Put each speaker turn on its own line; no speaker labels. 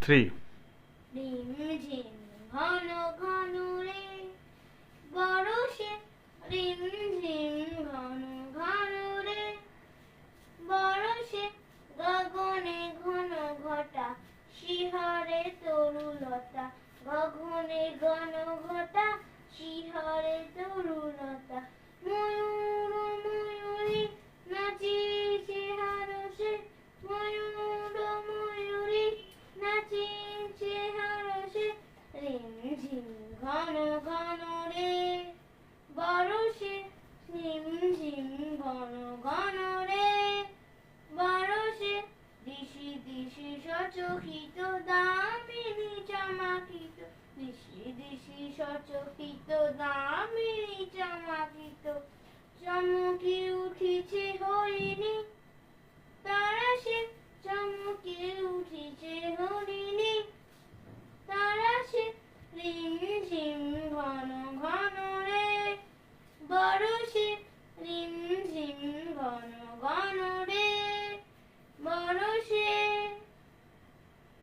3.
রিম ঝিম ঘন ঘন রে বরষে রিম ঝিম ঘন ঘন রে বরষে গগনে ঘন ঘটা শিহরে তরুলতা গগনে ঘন ঘটা শিহরে তরুলতা ময়ূর ময়ূরী নাচিছে হারসে ময়ূর ময়ূরী নাচিছে হারসে রিম ঝিম ঘন ঘন রে বরষে রিম ঝিম ঘন ঘন রে বরষে দিশি দিশি সচকিত দামিনী চমকিত দিশি দিশি সচকিত দামিনী চমকিত চমকি উঠিছে হরিণী তারা সে চমকি উঠিছে হরিণী